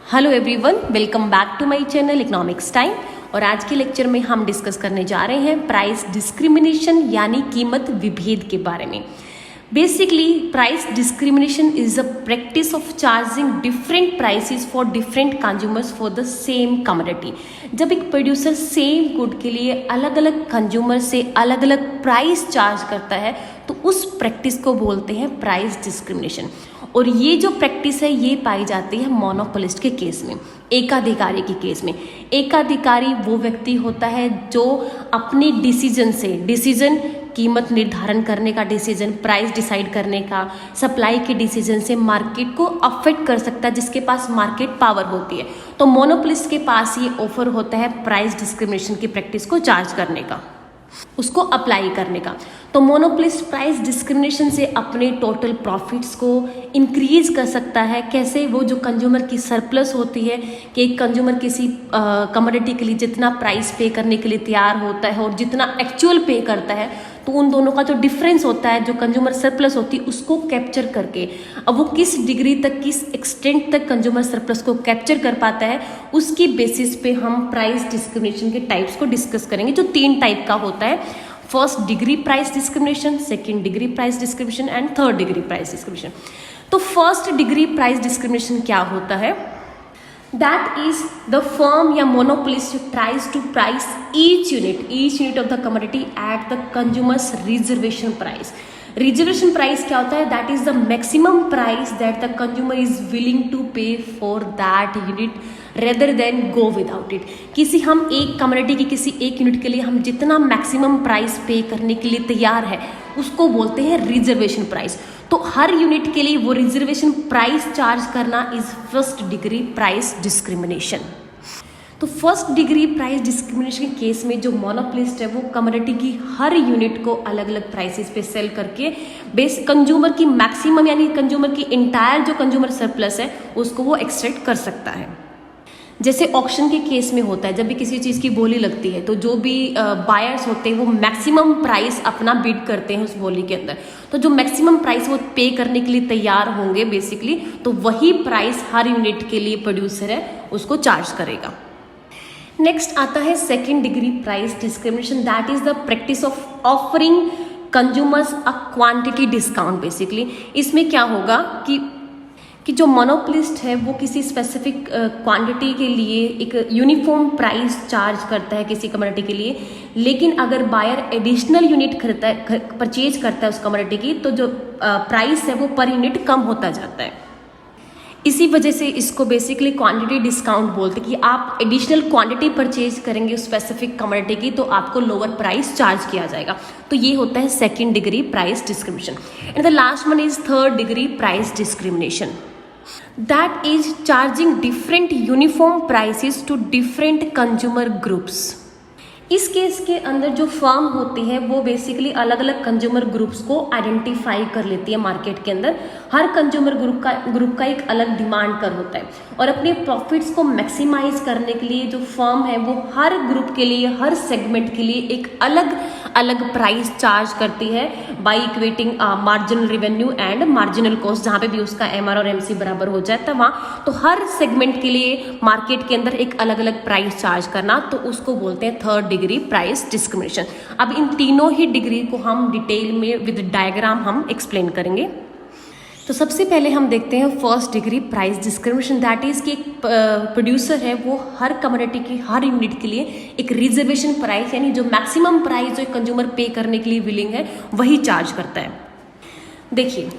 Hello everyone, welcome back to my channel economics time. और आज के लेक्चर में हम डिस्कस करने जा रहे हैं प्राइस डिस्क्रिमिनेशन यानी कीमत विभेद के बारे में। Basically price discrimination is a practice of charging different prices for different consumers for the same commodity. जब एक प्रोड्यूसर सेम गुड के लिए अलग अलग कंज्यूमर से अलग अलग प्राइस चार्ज करता है तो उस प्रैक्टिस को बोलते हैं प्राइस डिस्क्रिमिनेशन। और ये जो प्रैक्टिस है ये पाई जाती है मोनोपोलिस्ट के केस में, एकाधिकारी के केस में। एकाधिकारी वो व्यक्ति होता है जो अपने डिसीजन कीमत निर्धारण करने का डिसीजन, प्राइस डिसाइड करने का, सप्लाई के डिसीजन से मार्केट को अफेक्ट कर सकता है, जिसके पास मार्केट पावर होती है। तो मोनोपोलिस्ट के पास ये ऑफर होता है प्राइस डिस्क्रिमिनेशन की प्रैक्टिस को चार्ज करने का, उसको अप्लाई करने का। तो मोनोपोलिस्ट प्राइस डिस्क्रिमिनेशन से अपने टोटल प्रॉफिट्स को इंक्रीज कर सकता है। कैसे? वो जो कंज्यूमर की सरप्लस होती है कि एक कंज्यूमर किसी कमोडिटी के लिए जितना प्राइस पे करने के लिए तैयार होता है और जितना एक्चुअल पे करता है, तो उन दोनों का जो डिफरेंस होता है, जो कंज्यूमर सरप्लस होती है, उसको कैप्चर करके अब वो किस डिग्री तक, किस एक्सटेंट तक कंज्यूमर सरप्लस को कैप्चर कर पाता है, उसकी बेसिस पे हम प्राइस डिस्क्रिमिनेशन के टाइप्स को डिस्कस करेंगे, जो 3 टाइप का होता है। First degree price discrimination, second degree price discrimination and third degree price discrimination. तो फर्स्ट डिग्री प्राइस डिस्क्रिमिनेशन क्या होता है? That is the firm या monopolist tries to price each unit of the commodity at the consumer's reservation price. Reservation price क्या होता है? That is the maximum price that the consumer is willing to pay for that unit rather than go without it. किसी हम एक commodity की किसी एक unit के लिए हम जितना मैक्सिमम प्राइस पे करने के लिए तैयार है उसको बोलते हैं रिजर्वेशन प्राइस। तो हर यूनिट के लिए वो रिजर्वेशन प्राइस चार्ज करना is first degree price discrimination. तो फर्स्ट डिग्री प्राइस डिस्क्रिमिनेशन के केस में जो मोनोपोलिस्ट है वो कमोडिटी की हर यूनिट को अलग अलग प्राइसेस पे सेल करके बेस कंज्यूमर की मैक्सिमम यानी कंज्यूमर की इंटायर जो कंज्यूमर सरप्लस है उसको वो एक्सट्रैक्ट कर सकता है। जैसे ऑक्शन के केस में होता है, जब भी किसी चीज़ की बोली लगती है तो जो भी बायर्स होते हैं वो मैक्सिमम प्राइस अपना बिड करते हैं उस बोली के अंदर। तो जो मैक्सिमम प्राइस वो पे करने के लिए तैयार होंगे बेसिकली, तो वही प्राइस हर यूनिट के लिए प्रोड्यूसर है उसको चार्ज करेगा। नेक्स्ट आता है second degree price discrimination. That is the practice of offering consumers a quantity discount. Basically इसमें क्या होगा कि जो मोनोपोलिस्ट है वो किसी स्पेसिफिक क्वांटिटी के लिए एक यूनिफॉर्म प्राइस चार्ज करता है किसी कमोडिटी के लिए, लेकिन अगर बायर एडिशनल यूनिट खरीदता है, परचेज करता है उस कमोडिटी की, तो जो प्राइस है वो पर यूनिट कम होता जाता है। इसी वजह से इसको बेसिकली क्वांटिटी डिस्काउंट बोलते हैं कि आप एडिशनल क्वांटिटी परचेज करेंगे उस स्पेसिफिक कमोडिटी की तो आपको लोअर प्राइस चार्ज किया जाएगा। तो ये होता है second degree price discrimination. And the last one is third degree price discrimination. That is charging different uniform prices to different consumer groups. इस केस के अंदर जो फर्म होती है वो बेसिकली अलग अलग कंज्यूमर ग्रुप्स को आइडेंटिफाई कर लेती है मार्केट के अंदर। हर कंज्यूमर ग्रुप का एक अलग डिमांड कर होता है और अपने प्रॉफिट्स को मैक्सिमाइज करने के लिए जो फर्म है वो हर ग्रुप के लिए, हर सेगमेंट के लिए एक अलग अलग प्राइस चार्ज करती है by equating marginal revenue and marginal cost. जहाँ पे भी उसका MR और MC बराबर हो जाता है वहाँ, तो हर सेगमेंट के लिए मार्केट के अंदर एक अलग अलग प्राइस चार्ज करना, तो उसको बोलते हैं थर्ड डिग्री प्राइस डिस्क्रिमिनेशन। अब इन तीनों ही डिग्री को हम डिटेल में विद डायग्राम हम एक्सप्लेन करेंगे। तो सबसे पहले हम देखते हैं first degree price discrimination. That is कि एक प्रोड्यूसर है वो हर कमोडिटी की हर यूनिट के लिए एक रिजर्वेशन प्राइस यानी जो मैक्सिमम प्राइस जो कंज्यूमर पे करने के लिए विलिंग है वही चार्ज करता है। देखिए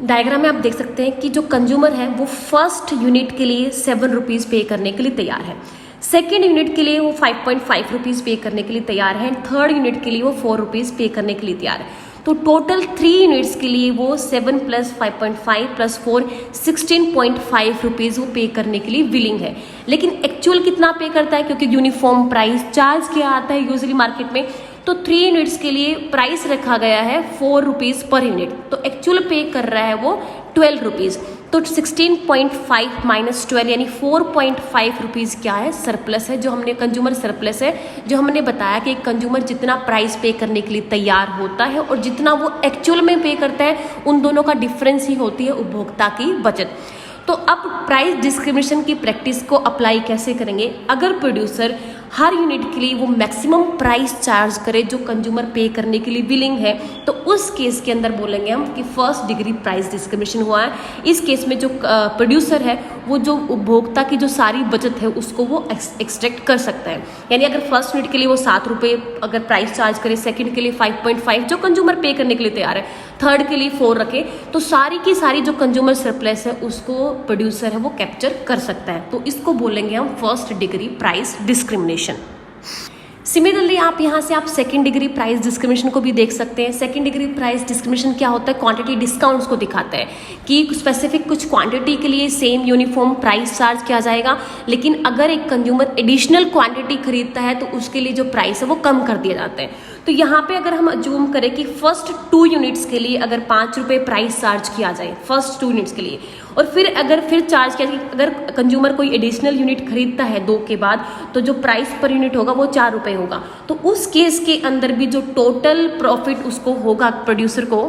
डायग्राम में आप देख सकते हैं कि जो कंज्यूमर है वो फर्स्ट यूनिट के लिए 7 रुपीज़ पे करने के लिए तैयार है, सेकेंड यूनिट के लिए वो 5.5 रुपीज़ पे करने के लिए तैयार है, थर्ड यूनिट के लिए वो 4 रुपीज़ पे करने के लिए तैयार है। तो टोटल 3 यूनिट्स के लिए वो 7 + 5.5 + 4 16.5 रुपीज़ वो पे करने के लिए विलिंग है। लेकिन एक्चुअल कितना पे करता है, क्योंकि यूनिफॉर्म प्राइस चार्ज किया आता है यूजुअली मार्केट में, तो 3 यूनिट्स के लिए प्राइस रखा गया है 4 रुपीज़ पर यूनिट, तो एक्चुअल पे कर रहा है वो 12 रुपीज़। तो 16.5 माइनस 12 यानी 4.5 रुपीज़ क्या है? सरप्लस है, जो हमने कंज्यूमर सरप्लस है, जो हमने बताया कि कंज्यूमर जितना प्राइस पे करने के लिए तैयार होता है और जितना वो एक्चुअल में पे करता है उन दोनों का डिफरेंस ही होती है उपभोक्ता की बचत। तो अब प्राइस डिस्क्रिमिनेशन की प्रैक्टिस को अप्लाई कैसे करेंगे? अगर प्रोड्यूसर हर यूनिट के लिए वो मैक्सिमम प्राइस चार्ज करे जो कंज्यूमर पे करने के लिए विलिंग है, तो उस केस के अंदर बोलेंगे हम कि फर्स्ट डिग्री प्राइस डिस्क्रिमिनेशन हुआ है। इस केस में जो प्रोड्यूसर है वो जो उपभोक्ता की जो सारी बचत है उसको वो एक्सट्रैक्ट कर सकता है। यानी अगर फर्स्ट यूनिट के लिए वो 7 रुपये अगर प्राइस चार्ज करे, सेकंड के लिए 5.5 जो कंज्यूमर पे करने के लिए तैयार है, थर्ड के लिए 4 रखे, तो सारी की सारी जो कंज्यूमर सरप्लस है उसको प्रोड्यूसर है वो कैप्चर कर सकता है। तो इसको बोलेंगे हम first degree price discrimination. Similarly आप यहाँ से आप सेकेंड डिग्री प्राइस डिस्क्रिमिनेशन को भी देख सकते हैं। सेकेंड डिग्री प्राइस डिस्क्रिमिनेशन क्या होता है? क्वांटिटी डिस्काउंट्स को दिखाता है कि स्पेसिफिक कुछ क्वांटिटी के लिए सेम यूनिफॉर्म प्राइस चार्ज किया जाएगा, लेकिन अगर एक कंज्यूमर एडिशनल क्वांटिटी खरीदता है तो उसके लिए जो प्राइस है वो कम कर दिए जाते हैं। तो यहाँ पे अगर हम अज्यूम करें कि फर्स्ट 2 यूनिट्स के लिए अगर 5 रुपये प्राइस चार्ज किया जाए फर्स्ट 2 यूनिट्स के लिए, और फिर चार्ज किया जाए अगर कंज्यूमर कोई एडिशनल यूनिट खरीदता है 2 के बाद, तो जो प्राइस पर यूनिट होगा वो 4 रुपये होगा। तो उस केस के अंदर भी जो टोटल प्रॉफिट उसको होगा प्रोड्यूसर को,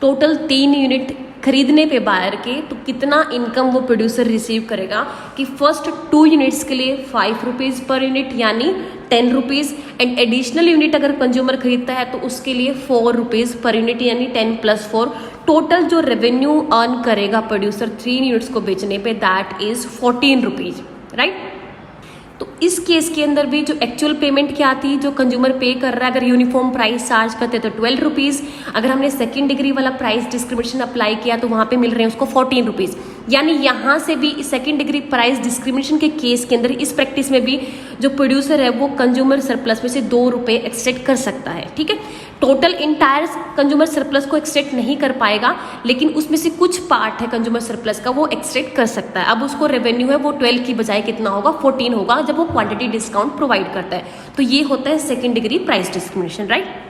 टोटल 3 यूनिट खरीदने पे बायर के, तो कितना इनकम वो प्रोड्यूसर रिसीव करेगा कि फर्स्ट 2 यूनिट्स के लिए 5 रुपीज़ पर यूनिट यानी 10 रुपीज़, एंड एडिशनल यूनिट अगर कंज्यूमर खरीदता है तो उसके लिए 4 रुपीज़ पर यूनिट यानी 10 + 4। टोटल जो रेवेन्यू अर्न करेगा प्रोड्यूसर 3 यूनिट्स को बेचने पे दैट इज़ 14 रुपीज़, राइट। तो इस केस के अंदर भी जो एक्चुअल पेमेंट क्या थी जो कंज्यूमर पे कर रहा है, अगर यूनिफॉर्म प्राइस चार्ज करते तो 12 रुपीज़, अगर हमने सेकंड डिग्री वाला प्राइस डिस्क्रिमिनेशन अप्लाई किया तो वहाँ पे मिल रहे हैं उसको 14 रुपीज़। यानी यहाँ से भी सेकंड डिग्री प्राइस डिस्क्रिमिनेशन के केस के अंदर इस प्रैक्टिस में भी जो प्रोड्यूसर है वो कंज्यूमर सरप्लस में से 2 रुपये एक्सट्रैक्ट कर सकता है, ठीक है। टोटल इंटायर कंज्यूमर सरप्लस को एक्सट्रैक्ट नहीं कर पाएगा, लेकिन उसमें से कुछ पार्ट है कंज्यूमर सरप्लस का वो एक्सट्रैक्ट कर सकता है। अब उसको रेवेन्यू है वो 12 की बजाय कितना होगा, 14 होगा जब वो क्वांटिटी डिस्काउंट प्रोवाइड करता है। तो ये होता है second degree price discrimination, right.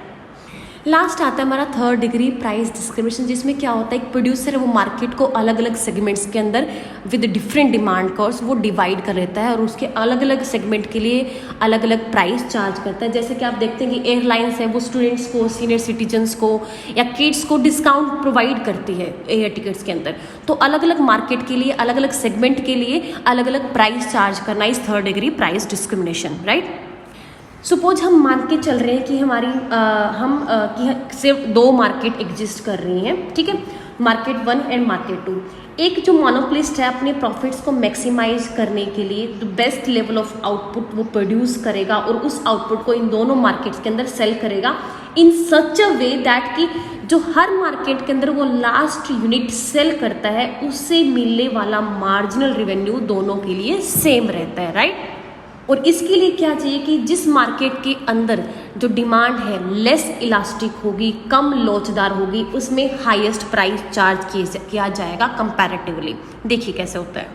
Last आता है हमारा थर्ड डिग्री प्राइस डिस्क्रिमिनेशन, जिसमें क्या होता है एक प्रोड्यूसर है वो मार्केट को अलग अलग सेगमेंट्स के अंदर विद डिफरेंट डिमांड कर्व्स वो डिवाइड कर लेता है और उसके अलग अलग सेगमेंट के लिए अलग अलग प्राइस चार्ज करता है। जैसे कि आप देखते हैं कि एयरलाइंस है वो स्टूडेंट्स को, सीनियर सिटीजन्स को या किड्स को डिस्काउंट प्रोवाइड करती है एयर टिकट्स के अंदर। तो अलग अलग मार्केट के लिए अलग अलग सेगमेंट के लिए अलग अलग प्राइस चार्ज करना इस third degree price discrimination, right. Suppose हम मान के चल रहे हैं कि हमारी कि सिर्फ 2 मार्केट एग्जिस्ट कर रही हैं, ठीक है, मार्केट 1 एंड मार्केट 2। एक जो मोनोपोलिस्ट है अपने प्रॉफिट्स को मैक्सिमाइज करने के लिए the best level of output वो प्रोड्यूस करेगा और उस आउटपुट को इन दोनों मार्केट्स के अंदर सेल करेगा इन सच अ वे दैट कि जो हर मार्केट के अंदर वो लास्ट यूनिट सेल करता है उससे मिलने वाला मार्जिनल रेवेन्यू दोनों के लिए सेम रहता है, राइट। और इसके लिए क्या चाहिए कि जिस मार्केट के अंदर जो डिमांड है लेस इलास्टिक होगी, कम लोचदार होगी, उसमें हाईएस्ट प्राइस चार्ज किया जाएगा कंपैरेटिवली। देखिए कैसे होता है।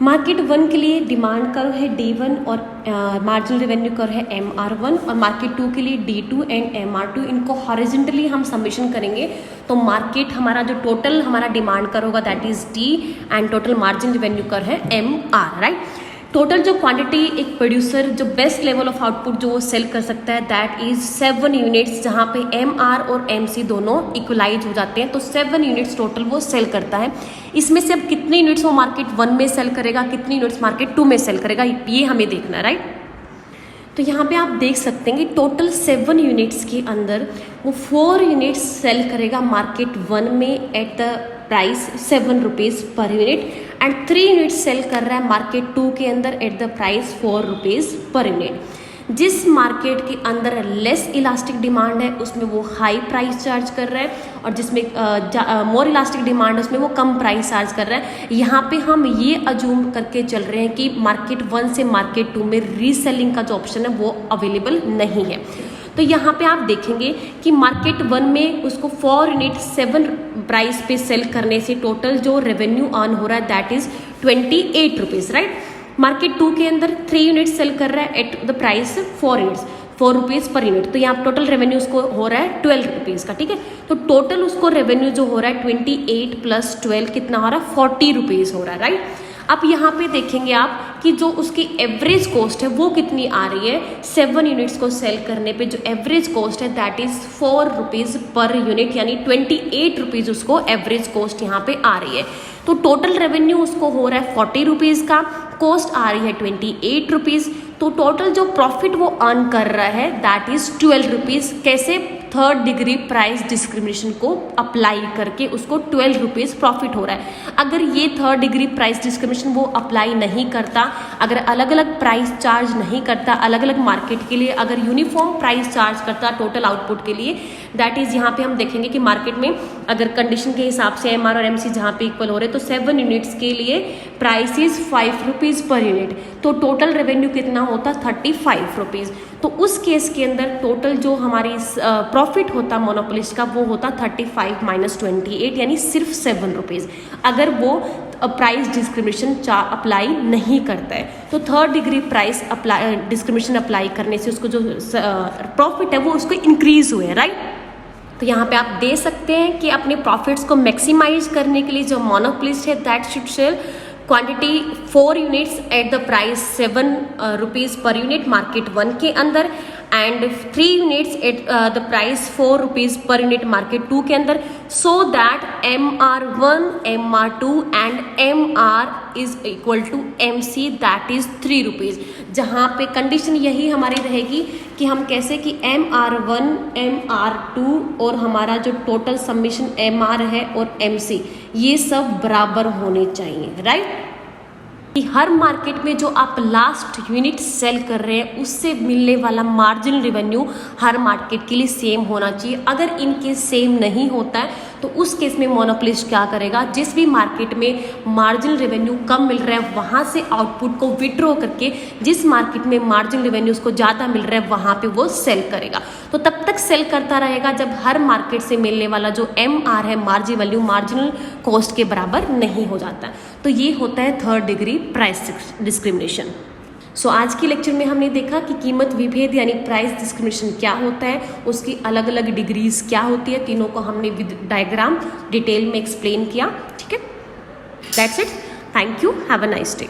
मार्केट 1 के लिए डिमांड कर्व है D1 और मार्जिनल रेवेन्यू कर्व है MR1, और मार्केट 2 के लिए D2 एंड MR2। इनको हॉरिजॉन्टली हम समेशन करेंगे तो मार्केट हमारा जो टोटल हमारा डिमांड कर्व होगा that is D and total margin revenue curve है MR, राइट। टोटल जो क्वांटिटी एक प्रोड्यूसर जो बेस्ट लेवल ऑफ आउटपुट जो वो सेल कर सकता है दैट इज 7 यूनिट्स, जहाँ पे MR और MC दोनों इक्वलाइज हो जाते हैं। तो 7 यूनिट्स टोटल वो सेल करता है। इसमें से अब कितने यूनिट्स वो मार्केट 1 में सेल करेगा, कितनी यूनिट्स मार्केट 2 में सेल करेगा, ये हमें देखना है, राइट। तो यहाँ पे आप देख सकते हैं कि टोटल 7 यूनिट्स के अंदर वो 4 यूनिट्स सेल करेगा मार्केट 1 में at the price 7 rupees per unit, and 3 unit sell कर रहा है मार्केट 2 के अंदर at the price 4 rupees per unit. जिस मार्केट के अंदर लेस इलास्टिक डिमांड है उसमें वो हाई प्राइस चार्ज कर रहा है, और जिसमें मोर इलास्टिक डिमांड है उसमें वो कम प्राइस चार्ज कर रहा है। यहाँ पे हम ये अज्यूम करके चल रहे हैं कि मार्केट 1 से मार्केट 2 में रीसेलिंग का जो ऑप्शन है वो अवेलेबल नहीं है। तो यहाँ पे आप देखेंगे कि मार्केट 1 में उसको 4 यूनिट 7 प्राइस पे सेल करने से टोटल जो रेवेन्यू अर्न हो रहा है that is 28 rupees, right. Market 2 के अंदर 3 यूनिट सेल कर रहा है eight the price 4 units, 4 rupees per unit. तो यहाँ टोटल रेवेन्यू उसको हो रहा है 12 रुपीज़ का, ठीक है। तो टोटल उसको रेवेन्यू जो हो रहा है 28 + 12 कितना हो रहा है 40 रुपीज़ हो रहा है, राइट। अब यहाँ पे देखेंगे आप कि जो उसकी एवरेज कॉस्ट है वो कितनी आ रही है। 7 यूनिट्स को सेल करने पे जो एवरेज कॉस्ट है that is 4 rupees per unit, यानी 28 रुपीज उसको एवरेज कॉस्ट यहाँ पे आ रही है। तो टोटल रेवेन्यू उसको हो रहा है 40 रुपीज का, कॉस्ट आ रही है 28 रुपीज, तो टोटल जो प्रॉफिट वो अर्न कर रहा है दैट इज 12 रुपीज। कैसे? थर्ड डिग्री प्राइस डिस्क्रिमिनेशन को अप्लाई करके उसको 12 रुपीज प्रॉफिट हो रहा है। अगर ये थर्ड डिग्री प्राइस डिस्क्रिमिनेशन वो अप्लाई नहीं करता, अगर अलग अलग प्राइस चार्ज नहीं करता अलग अलग मार्केट के लिए, अगर यूनिफॉर्म प्राइस चार्ज करता टोटल आउटपुट के लिए, दैट इज यहाँ पे हम देखेंगे कि मार्केट में अगर कंडीशन के हिसाब से एमआर और एमसी जहाँ पे इक्वल हो रहे, तो 7 यूनिट्स के लिए price is 5 rupees per unit, तो टोटल रेवेन्यू कितना होता 35 रुपीज। तो उस केस के अंदर टोटल जो हमारी प्रॉफिट होता मोनोपोलिस्ट का वो होता 35 माइनस 28, यानी सिर्फ 7 रुपीज, अगर वो प्राइस डिस्क्रिमिनेशन अप्लाई नहीं करता है। तो third degree price apply discrimination apply करने से उसको जो प्रॉफिट है वो उसको इंक्रीज हुए, राइट। तो यहाँ पे आप दे सकते हैं कि अपने प्रॉफिट्स को मैक्सिमाइज करने के लिए जो मोनोपोलिस्ट है that should sell quantity 4 units at the price 7 rupees per unit market 1 के अंदर, and 3 units at the price 4 rupees per unit market 2 के अंदर, so that MR1, MR2 and MR is equal to MC that is 3 rupees. जहाँ पे condition यही हमारी रहेगी कि हम कैसे कि MR1, MR2 और हमारा जो टोटल सबमिशन MR है और MC ये सब बराबर होने चाहिए, राइट। कि हर मार्केट में जो आप लास्ट यूनिट सेल कर रहे हैं उससे मिलने वाला मार्जिनल रेवेन्यू हर मार्केट के लिए सेम होना चाहिए। अगर इनके सेम नहीं होता है तो उस केस में मोनोपोलिस्ट क्या करेगा, जिस भी मार्केट में मार्जिनल रेवेन्यू कम मिल रहा है वहाँ से आउटपुट को विड्रॉ करके जिस मार्केट में मार्जिनल रेवेन्यू उसको ज़्यादा मिल रहा है वहाँ पे वो सेल करेगा। तो तब तक सेल करता रहेगा जब हर मार्केट से मिलने वाला जो MR है मार्जिन वैल्यू मार्जिनल कॉस्ट के बराबर नहीं हो जाता। तो ये होता है थर्ड डिग्री प्राइस डिस्क्रिमिनेशन। सो आज की लेक्चर में हमने देखा कि कीमत विभेद यानी प्राइस डिस्क्रिमिनेशन क्या होता है, उसकी अलग अलग डिग्रीज क्या होती है, तीनों को हमने विद डायग्राम डिटेल में एक्सप्लेन किया। ठीक है, that's it, thank you, have a nice day.